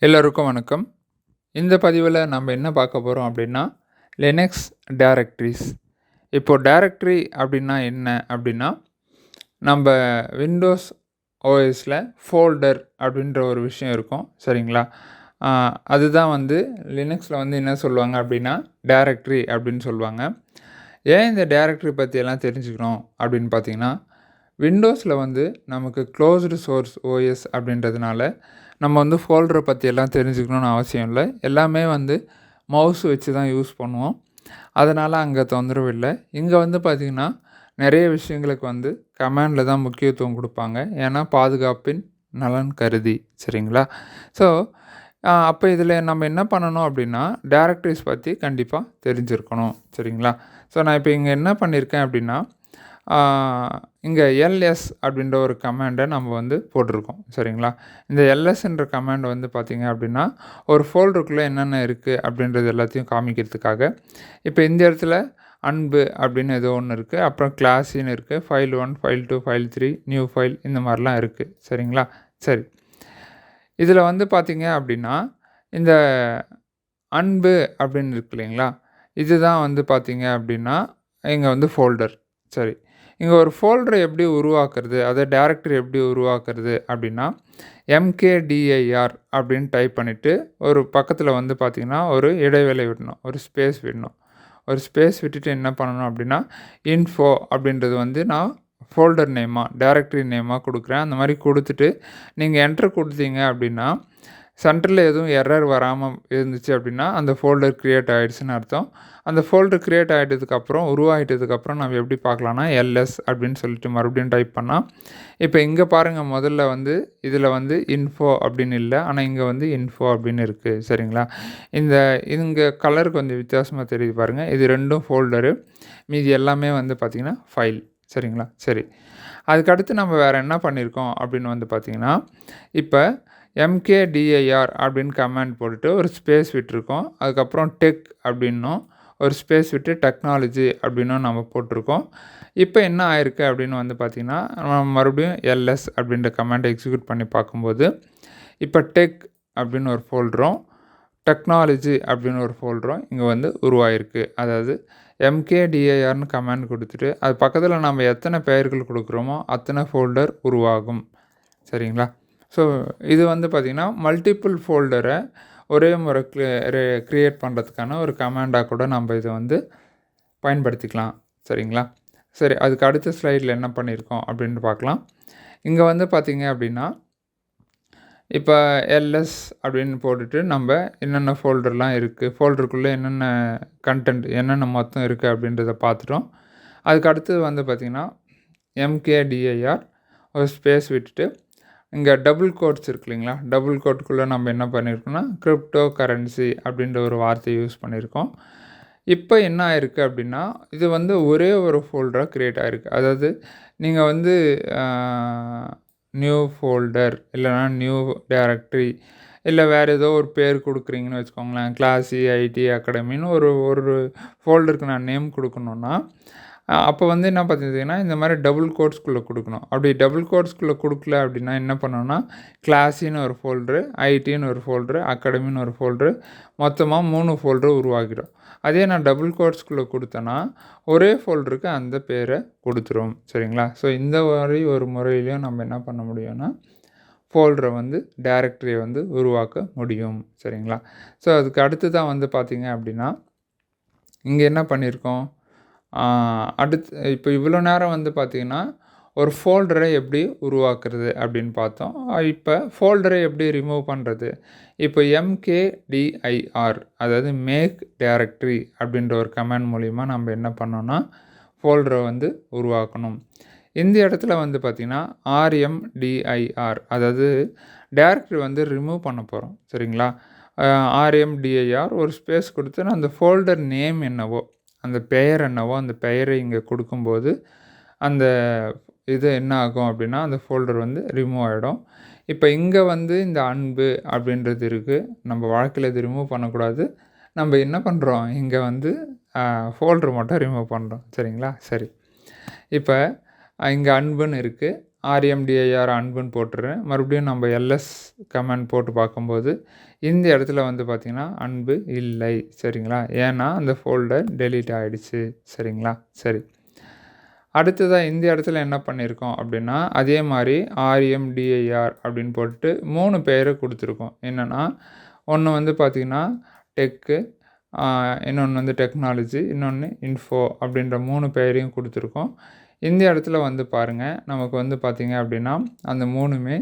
எல்லோருக்கும் வணக்கம். இந்த பதிவில் நம்ம என்ன பார்க்க போகிறோம் அப்படின்னா, லினக்ஸ் டைரக்டரிஸ். இப்போது டைரக்டரி அப்படின்னா என்ன அப்படின்னா, நம்ம விண்டோஸ் ஓஎஸில் ஃபோல்டர் அப்படின்ற ஒரு விஷயம் இருக்கும், சரிங்களா? அதுதான் லினக்ஸில் என்ன சொல்லுவாங்க அப்படின்னா, டைரக்டரி அப்படின்னு சொல்லுவாங்க. ஏன் இந்த டைரக்டரி பற்றியெல்லாம் தெரிஞ்சுக்கணும் அப்படின்னு பார்த்தீங்கன்னா, விண்டோஸில் நமக்கு க்ளோஸ்டு சோர்ஸ் ஓஎஸ் அப்படின்றதுனால நம்ம ஃபோல்டரை பற்றியெல்லாம் தெரிஞ்சுக்கணுன்னு அவசியம் இல்லை. எல்லாமே மவுஸ் வச்சு தான் யூஸ் பண்ணுவோம். அதனால் அங்கே தொந்தரவு இல்லை. இங்கே பார்த்திங்கன்னா நிறைய விஷயங்களுக்கு கமாண்டில் தான் முக்கியத்துவம் கொடுப்பாங்க. ஏன்னா பாதுகாப்பின் நலன் கருதி, சரிங்களா? ஸோ அப்போ இதில் நம்ம என்ன பண்ணணும் அப்படின்னா, டைரக்டரிஸ் பற்றி கண்டிப்பாக தெரிஞ்சிருக்கணும், சரிங்களா? ஸோ நான் இப்போ இங்கே என்ன பண்ணியிருக்கேன் அப்படின்னா, இங்கே எல்எஸ் அப்படின்ற ஒரு கமாண்டை நம்ம போட்டிருக்கோம், சரிங்களா? இந்த எல்எஸ்ன்ற கமாண்ட் பார்த்திங்க அப்படின்னா, ஒரு ஃபோல்டருக்குள்ளே என்னென்ன இருக்குது அப்படின்றது எல்லாத்தையும் காமிக்கிறதுக்காக. இப்போ இந்த இடத்துல அன்பு அப்படின்னு ஏதோ ஒன்று இருக்குது, அப்புறம் கிளாஸின்னு இருக்குது, file 1, file 2, file 3, new file, இந்த மாதிரிலாம் இருக்குது, சரிங்களா? சரி, இதில் பார்த்திங்க அப்படின்னா, இந்த அன்பு அப்படின்னு இருக்கு இல்லைங்களா, இதுதான் பார்த்திங்க அப்படின்னா இங்கே ஃபோல்டர். சரி, இங்கே ஒரு ஃபோல்டரை எப்படி உருவாக்குறது, அதை டைரக்டரி எப்படி உருவாக்குறது அப்படின்னா, mkdir அப்படின்னு டைப் பண்ணிவிட்டு ஒரு பக்கத்தில் பார்த்திங்கன்னா ஒரு இடைவேளை விடணும், ஒரு ஸ்பேஸ் விடணும். ஒரு ஸ்பேஸ் விட்டுட்டு என்ன பண்ணணும் அப்படின்னா, இன்ஃபோ அப்படின்றது நான் ஃபோல்டர் நேமாக டைரக்டரி நேமாக கொடுக்குறேன். அந்த மாதிரி கொடுத்துட்டு நீங்கள் என்ட்ரு கொடுத்தீங்க அப்படின்னா, சென்டரில் எதுவும் எரர் வராமல் இருந்துச்சு அப்படின்னா அந்த ஃபோல்டர் க்ரியேட் ஆகிடுச்சுன்னு அர்த்தம். அந்த ஃபோல்டர் க்ரியேட் ஆகிட்டதுக்கப்புறம், உருவாகிட்டதுக்கப்புறம் நம்ம எப்படி பார்க்கலான்னா, எல்எஸ் அப்படின்னு சொல்லிட்டு மறுபடியும் டைப் பண்ணால், இப்போ இங்கே பாருங்கள், முதல்ல இதில் இன்ஃபோ அப்படின்னு இல்லை, ஆனால் இங்கே இன்ஃபோ அப்படின்னு இருக்குது, சரிங்களா? இங்கே கலர் கொஞ்சம் வித்தியாசமாக தெரியுது பாருங்கள். இது ரெண்டும் ஃபோல்டரு, மீதி எல்லாமே பார்த்திங்கன்னா ஃபைல், சரிங்களா? சரி, அதுக்கடுத்து நம்ம வேறு என்ன பண்ணியிருக்கோம் அப்படின்னு பார்த்திங்கன்னா, இப்போ mkdir அப்படின்னு கமாண்ட் போட்டுட்டு ஒரு ஸ்பேஸ் விட்டுருக்கோம். அதுக்கப்புறம் டெக் அப்படின்னும் ஒரு ஸ்பேஸ் விட்டு டெக்னாலஜி அப்படின்னும் நம்ம போட்டிருக்கோம். இப்போ என்ன ஆயிருக்கு அப்படின்னு பார்த்திங்கன்னா, நம்ம மறுபடியும் எல்எஸ் அப்படின்ற கமாண்டை எக்ஸிக்யூட் பண்ணி பார்க்கும்போது, இப்போ டெக் அப்படின்னு ஒரு ஃபோல்டரும், டெக்னாலஜி அப்படின்னு ஒரு ஃபோல்டரும் இங்கே உருவாயிருக்கு. அதாவது mkdirன்னு கமாண்ட் கொடுத்துட்டு அது பக்கத்தில் நம்ம எத்தனை பெயர்கள் கொடுக்குறோமோ அத்தனை ஃபோல்டர் உருவாகும், சரிங்களா? ஸோ இது பார்த்திங்கன்னா மல்டிப்புள் ஃபோல்டரை ஒரே முறை க்ரியேட் பண்ணுறதுக்கான ஒரு கமாண்டாக கூட நம்ம இதை பயன்படுத்திக்கலாம், சரிங்களா? சரி, அதுக்கு அடுத்த ஸ்லைடில் என்ன பண்ணியிருக்கோம் அப்படின்னு பார்க்கலாம். இங்கே பார்த்திங்க அப்படின்னா, இப்போ எல்எஸ் அப்படின்னு போட்டுட்டு நம்ம என்னென்ன ஃபோல்டர்லாம் இருக்குது, ஃபோல்டருக்குள்ளே என்னென்ன கண்டென்ட் என்னென்ன மொத்தம் இருக்குது அப்படின்றத பார்த்துட்டோம். அதுக்கு அடுத்தது பார்த்திங்கன்னா mkdir ஒரு ஸ்பேஸ் விட்டுட்டு இங்கே டபுள் கோட்ஸ் இருக்கு இல்லைங்களா, டபுள் கோட்டுக்குள்ளே நம்ம என்ன பண்ணியிருக்கோம்னா கிரிப்டோ கரன்சி அப்படின்ற ஒரு வார்த்தையை யூஸ் பண்ணியிருக்கோம். இப்போ என்ன ஆயிருக்கு அப்படின்னா, இது ஒரே ஒரு ஃபோல்டராக க்ரியேட் ஆகிருக்கு. அதாவது நீங்கள் நியூ ஃபோல்டர் இல்லைனா நியூ டைரக்டரி இல்லை வேறு ஏதோ ஒரு பேர் கொடுக்குறீங்கன்னு வச்சுக்கோங்களேன், கிளாஸி ஐடி அகாடமின்னு ஒரு ஒரு ஃபோல்டருக்கு நான் நேம் கொடுக்கணுன்னா, அப்போ என்ன பார்த்திங்கன்னா இந்த மாதிரி டபுள் கோட்ஸ்குள்ளே கொடுக்கணும். அப்படி டபுள் கோட்ஸ்குள்ளே கொடுக்கல அப்படின்னா என்ன பண்ணணும்னா, கிளாஸின்னு ஒரு ஃபோல்டரு, ஐடின்னு ஒரு ஃபோல்டரு, அகாடமின்னு ஒரு ஃபோல்டரு, மொத்தமாக 3 ஃபோல்டரு உருவாக்கிடும். அதே நான் டபுள் கோட்ஸ்குள்ளே கொடுத்தேன்னா ஒரே ஃபோல்டருக்கு அந்த பேரை கொடுத்துரும், சரிங்களா? ஸோ இந்த மாதிரி ஒரு முறையிலையும் நம்ம என்ன பண்ண முடியும்னா ஃபோல்டரை டைரக்டரியை உருவாக்க முடியும், சரிங்களா? ஸோ அதுக்கு அடுத்து தான் பார்த்திங்க அப்படின்னா, இங்கே என்ன பண்ணியிருக்கோம், இப்போ இவ்வளோ நேரம் பார்த்திங்கன்னா ஒரு ஃபோல்டரை எப்படி உருவாக்குறது அப்படின்னு பார்த்தோம். இப்போ ஃபோல்டரை எப்படி ரிமூவ் பண்ணுறது, இப்போ mkdir அதாவது மேக் டைரக்டரி அப்படின்ற ஒரு கமாண்ட் மூலிமா நம்ம என்ன பண்ணோன்னா ஃபோல்டரை உருவாக்கணும். இந்த இடத்துல பார்த்திங்கன்னா rmdir அதாவது டைரக்டரி ரிமூவ் பண்ண போகிறோம், சரிங்களா? rmdir ஒரு ஸ்பேஸ் கொடுத்து அந்த ஃபோல்டர் நேம் என்னவோ, அந்த பெயர் என்னவோ அந்த பெயரை இங்கே கொடுக்கும்போது அந்த இது என்ன ஆகும் அப்படின்னா அந்த ஃபோல்டர் ரிமூவ் ஆகிடும். இப்போ இங்கே இந்த அன்பு அப்படின்றது இருக்குது, நம்ம வாழ்க்கையில் இது ரிமூவ் பண்ணக்கூடாது. நம்ம என்ன பண்ணுறோம், இங்கே ஃபோல்டர் மட்டும் ரிமூவ் பண்ணுறோம், சரிங்களா? சரி, இப்போ இங்கே அன்புன்னு இருக்குது, ஆர்எம்டிஐஆர் அன்புன்னு போட்டுறேன். மறுபடியும் நம்ம எல்எஸ் கமாண்ட் போட்டு பார்க்கும்போது இந்த இடத்துல வந்து பார்த்திங்கன்னா அன்பு இல்லை. சரிங்களா? ஏன்னா அந்த ஃபோல்டர் டெலீட் ஆகிடுச்சு. சரிங்களா? சரி. அடுத்ததாக இந்த இடத்துல என்ன பண்ணியிருக்கோம் அப்படின்னா, அதே மாதிரி ஆர்எம்டிஐஆர் அப்படின்னு போட்டு 3 பேரை கொடுத்துருக்கோம். என்னென்னா, ஒன்று வந்து பார்த்திங்கன்னா டெக்கு, இன்னொன்று வந்து டெக்னாலஜி, இன்னொன்று இன்ஃபோ அப்படின்ற 3 பேரையும் கொடுத்துருக்கோம். இந்த இடத்துல வந்து பாருங்கள், நமக்கு வந்து பார்த்திங்க அப்படின்னா அந்த 3மே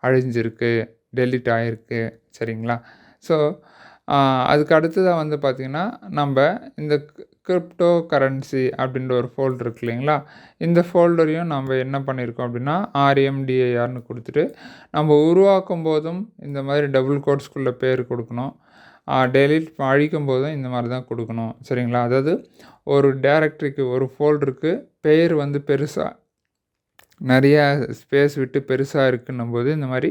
அழிஞ்சிருக்கு, டெலீட் ஆகிருக்கு. சரிங்களா? ஸோ அதுக்கு அடுத்ததாக வந்து பார்த்திங்கன்னா நம்ம இந்த கிரிப்டோ கரன்சி அப்படின்ற ஒரு ஃபோல்டர் இருக்கு இல்லைங்களா? இந்த ஃபோல்டரையும் நம்ம என்ன பண்ணியிருக்கோம் அப்படின்னா ஆர்எம்டிஐஆர்னு கொடுத்துட்டு நம்ம உருவாக்கும் போதும் இந்த மாதிரி டபுள் கோட்ஸ்குள்ளே பேர் கொடுக்கணும். டெலீட் அழிக்கும் போதும் இந்த மாதிரி தான் கொடுக்கணும். சரிங்களா? அதாவது ஒரு டைரக்டரிக்கு ஒரு ஃபோல்டருக்கு பெயர் வந்து பெருசாக நிறையா ஸ்பேஸ் விட்டு பெருசாக இருக்குன்னும்போது இந்த மாதிரி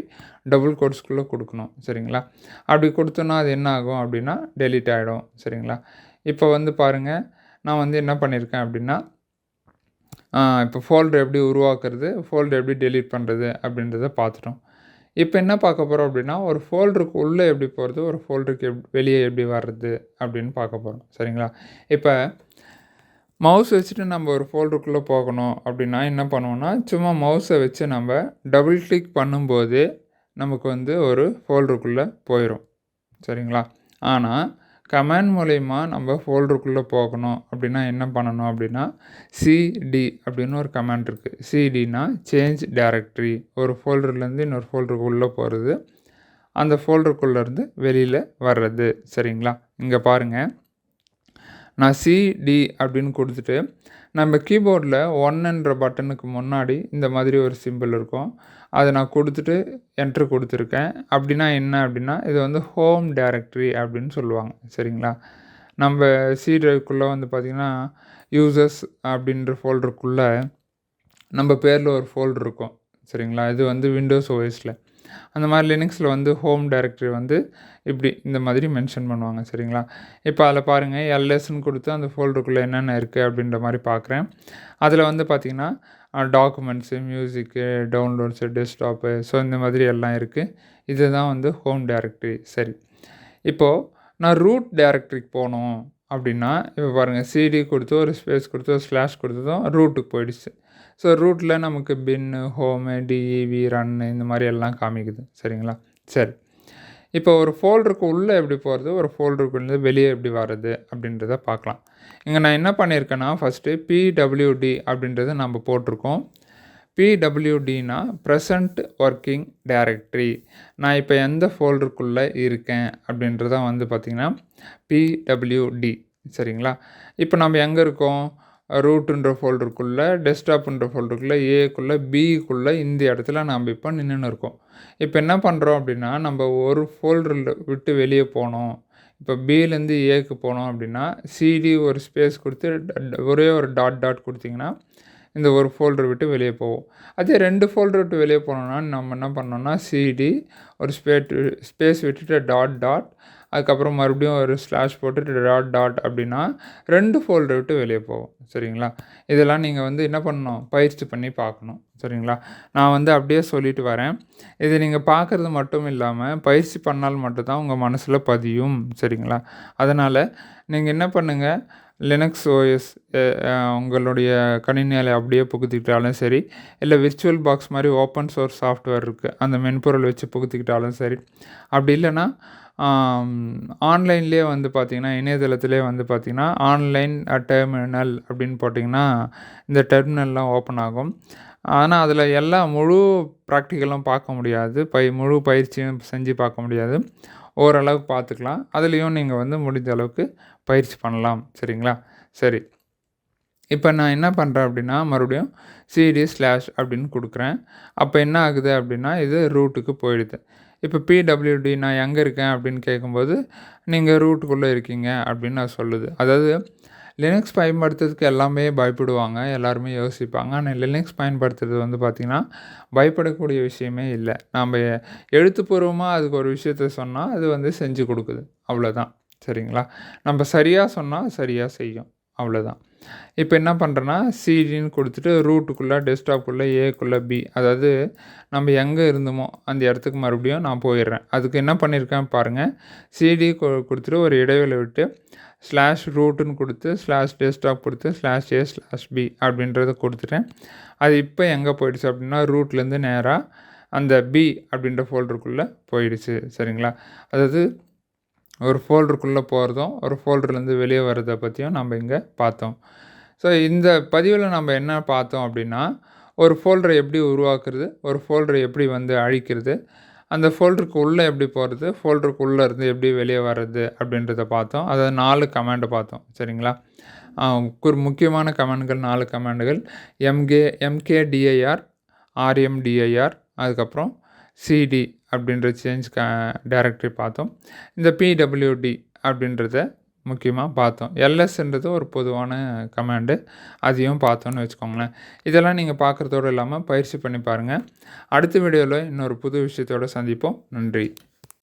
டபுள் கோட்ஸ்குள்ளே கொடுக்கணும். சரிங்களா? அப்படி கொடுத்தோன்னா அது என்ன ஆகும் அப்படின்னா டெலீட் ஆகிடும். சரிங்களா? இப்போ வந்து பாருங்கள், நான் வந்து என்ன பண்ணியிருக்கேன் அப்படின்னா இப்போ ஃபோல்டர் எப்படி உருவாக்குறது, ஃபோல்டர் எப்படி டெலீட் பண்ணுறது அப்படின்றத பார்த்துட்டோம். இப்போ என்ன பார்க்க போகிறோம் அப்படின்னா, ஒரு ஃபோல்டருக்கு உள்ளே எப்படி போகிறது, ஒரு ஃபோல்டருக்கு வெளியே எப்படி வர்றது அப்படின்னு பார்க்க போகிறோம். சரிங்களா? இப்போ மவுஸ் வச்சுட்டு நம்ம ஒரு ஃபோல்டருக்குள்ளே போகணும் அப்படின்னா என்ன பண்ணுவோம்னா, சும்மா மவுஸை வச்சு நம்ம டபுள் கிளிக் பண்ணும்போது நமக்கு வந்து ஒரு ஃபோல்டருக்குள்ளே போயிடும். சரிங்களா? ஆனால் கமாண்ட் மூலயமா நம்ம ஃபோல்டருக்குள்ளே போகணும் அப்படின்னா என்ன பண்ணணும் அப்படின்னா, சிடி அப்படின்னு ஒரு கமாண்ட் இருக்குது. சிடினா சேஞ்ச் டைரக்டரி. ஒரு ஃபோல்டர்லேருந்து இன்னொரு ஃபோல்டருக்கு உள்ளே போகிறது, அந்த ஃபோல்டருக்குள்ளேருந்து வெளியில் வர்றது. சரிங்களா? இங்கே பாருங்கள், நான் சிடி அப்படின்னு கொடுத்துட்டு நம்ம கீபோர்டில் 1ன்ற பட்டனுக்கு முன்னாடி இந்த மாதிரி ஒரு சிம்பிள் இருக்கும். அதை நான் கொடுத்துட்டு என்ட்ரு கொடுத்துருக்கேன். அப்படின்னா என்ன அப்படின்னா, இது வந்து ஹோம் டைரக்டரி அப்படின்னு சொல்லுவாங்க. சரிங்களா? நம்ம சி டிரைவ்க்குள்ளே வந்து பார்த்திங்கன்னா யூசர்ஸ் அப்படின்ற ஃபோல்டருக்குள்ளே நம்ம பேரில் ஒரு ஃபோல்டர் இருக்கும். சரிங்களா? இது வந்து விண்டோஸ் ஓஎஸில். அந்த மாதிரி லினக்ஸில் வந்து ஹோம் டைரக்டரி வந்து இப்படி இந்த மாதிரி மென்ஷன் பண்ணுவாங்க. சரிங்களா? இப்போ அதில் பாருங்கள், எல்எஸ்ன்னு கொடுத்து அந்த ஃபோல்டருக்குள்ளே என்னென்ன இருக்குது அப்படின்ற மாதிரி பார்க்குறேன். அதில் வந்து பார்த்திங்கன்னா டாக்குமெண்ட்ஸு, மியூசிக்கு, டவுன்லோட்ஸு, டெஸ்க்டாப்பு, ஸோ இந்த மாதிரி எல்லாம் இருக்குது. இதுதான் வந்து ஹோம் டைரக்டரி. சரி, இப்போது நான் ரூட் டைரக்டரிக்கு போகணும் அப்படின்னா இப்போ பாருங்கள், சிடி கொடுத்து ஒரு ஸ்பேஸ் கொடுத்து ஒரு ஸ்லாஷ் கொடுத்ததும் ரூட்டுக்கு போயிடுச்சு. ஸோ ரூட்டில் நமக்கு பின்னு, ஹோமு, டிஇவி, ரன்னு இந்த மாதிரி எல்லாம் காமிக்குது. சரிங்களா? சரி, இப்போ ஒரு ஃபோல்டருக்கு உள்ளே எப்படி போகிறது, ஒரு ஃபோல்டருக்குள்ளே வெளியே எப்படி வர்றது அப்படின்றத பார்க்கலாம். இங்கே நான் என்ன பண்ணியிருக்கேன்னா, ஃபஸ்ட்டு பிடபிள்யூடி அப்படின்றத நம்ம போட்டிருக்கோம். பிடபிள்யூடினா ப்ரெசண்ட் ஒர்க்கிங் டைரக்டரி. நான் இப்போ எந்த ஃபோல்டருக்குள்ளே இருக்கேன் அப்படின்றத வந்து பார்த்திங்கன்னா பிடபிள்யூடி. சரிங்களா? இப்போ நம்ம எங்கே இருக்கோம், ரூட்டுன்ற ஃபோல்டருக்குள்ளே, டெஸ்க்டாப்புன்ற ஃபோல்டருக்குள்ளே, ஏக்குள்ளே, பிக்குள்ளே இந்த இடத்துல நம்ம இப்போ நின்றுன்னு இருக்கோம். இப்போ என்ன பண்ணுறோம் அப்படின்னா, நம்ம ஒரு ஃபோல்டரில் விட்டு வெளியே போனோம். இப்போ பிலேருந்து ஏக்கு போனோம் அப்படின்னா சிடி ஒரு ஸ்பேஸ் கொடுத்து ஒரே ஒரு டாட் கொடுத்திங்கன்னா இந்த ஒரு ஃபோல்டர் விட்டு வெளியே போவோம். அதே 2 ஃபோல்டர் விட்டு வெளியே போனோம்னா நம்ம என்ன பண்ணோம்னா சிடி ஒரு ஸ்பேஸ் விட்டுட்டு டாட் அதுக்கப்புறம் மறுபடியும் ஒரு ஸ்லாஷ் போட்டுட்டு டாட் அப்படின்னா 2 ஃபோல்டர் விட்டு வெளியே போவோம். சரிங்களா? இதெல்லாம் நீங்கள் வந்து என்ன பண்ணணும், பயிற்சி பண்ணி பார்க்கணும். சரிங்களா? நான் வந்து அப்படியே சொல்லிட்டு வரேன். இது நீங்கள் பார்க்குறது மட்டும் இல்லாமல் பயிற்சி பண்ணால் மட்டும்தான் உங்கள் மனசில் பதியும். சரிங்களா? அதனால் நீங்கள் என்ன பண்ணுங்கள், லினக்ஸ் ஓஎஸ் உங்களுடைய கணினியில் அப்படியே புகுத்திக்கிட்டாலும் சரி, இல்லை விர்ச்சுவல் பாக்ஸ் மாதிரி ஓப்பன் சோர்ஸ் சாஃப்ட்வேர் இருக்குது, அந்த மென்பொருள் வச்சு புகுத்திக்கிட்டாலும் சரி, அப்படி இல்லைன்னா ஆன்லைன்லேயே வந்து பார்த்திங்கன்னா இணையதளத்திலே வந்து பார்த்திங்கன்னா ஆன்லைன் டெர்மினல் அப்படின்னு போட்டிங்கன்னா இந்த டெர்மினல்லாம் ஓப்பன் ஆகும். ஆனால் அதில் எல்லாம் முழு ப்ராக்டிக்கலும் பார்க்க முடியாது, முழு பயிற்சியும் செஞ்சு பார்க்க முடியாது. ஓரளவுக்கு பார்த்துக்கலாம். அதுலேயும் நீங்கள் வந்து முடிஞ்ச அளவுக்கு பயிற்சி பண்ணலாம். சரிங்களா? சரி, இப்போ நான் என்ன பண்ணுறேன் அப்படின்னா மறுபடியும் சிடி ஸ்லாஷ் அப்படின்னு கொடுக்குறேன். அப்போ என்ன ஆகுது அப்படின்னா இது ரூட்டுக்கு போயிடுது. இப்போ பிடபிள்யூடி நான் எங்கே இருக்கேன் அப்படின்னு கேட்கும்போது நீங்கள் ரூட்டுக்குள்ளே இருக்கீங்க அப்படின்னு நான் சொல்லுது. அதாவது லினக்ஸ் பயன்படுத்துறதுக்கு எல்லாமே பயப்படுவாங்க, எல்லாருமே யோசிப்பாங்க. ஆனால் லினக்ஸ் பயன்படுத்துறது வந்து பார்த்திங்கன்னா பயப்படக்கூடிய விஷயமே இல்லை. நம்ம எழுத்துப்பூர்வமாக அதுக்கு ஒரு விஷயத்த சொன்னால் அது வந்து செஞ்சு கொடுக்குது, அவ்வளோதான். சரிங்களா? நம்ம சரியாக சொன்னால் சரியாக செய்யும், அவ்வளோதான். இப்போ என்ன பண்ணுறேன்னா சிடின்னு கொடுத்துட்டு ரூட்டுக்குள்ளே டெஸ்க்டாப்புக்குள்ளே ஏக்குள்ளே பி, அதாவது நம்ம எங்கே இருந்தோமோ அந்த இடத்துக்கு மறுபடியும் நான் போயிடுறேன். அதுக்கு என்ன பண்ணியிருக்கேன் பாருங்கள், சிடி கொடுத்துட்டு ஒரு இடைவெளி விட்டு /ரூட்டுன்னு கொடுத்து /டெஸ்க்டாப் கொடுத்து /a/b அப்படின்றத கொடுத்துட்டேன். அது இப்போ எங்கே போயிடுச்சு அப்படின்னா ரூட்லேருந்து நேராக அந்த பி அப்படின்ற ஃபோல்டருக்குள்ளே போயிடுச்சு. சரிங்களா? அதாவது ஒரு ஃபோல்டருக்குள்ளே போகிறதும் ஒரு ஃபோல்டர்லேருந்து வெளியே வர்றதை பற்றியும் நம்ம இங்கே பார்த்தோம். ஸோ இந்த பதிவில் நம்ம என்ன பார்த்தோம் அப்படின்னா, ஒரு ஃபோல்டரை எப்படி உருவாக்குறது, ஒரு ஃபோல்டரை எப்படி அழிக்கிறது, அந்த ஃபோல்டருக்கு உள்ளே எப்படி போகிறது, ஃபோல்டருக்கு உள்ளே இருந்து எப்படி வெளியே வர்றது அப்படின்றத பார்த்தோம். அதாவது 4 கமாண்டை பார்த்தோம். சரிங்களா? முக்கியமான கமாண்டுகள் 4 கமாண்டுகள் mkdir, rmdir, அதுக்கப்புறம் cd அப்படின்ற சேஞ்ச் டைரக்டரி பார்த்தோம். இந்த pwd அப்படின்றத முக்கியமாக பார்த்தோம். எல்எஸ்ன்றது ஒரு பொதுவான கமாண்டு, அதையும் பார்த்தோன்னு வச்சுக்கோங்களேன். இதெல்லாம் நீங்கள் பார்க்குறதோடு இல்லாமல் பயிற்சி பண்ணி பாருங்கள். அடுத்த வீடியோவில் இன்னொரு புது விஷயத்தோடு சந்திப்போம். நன்றி.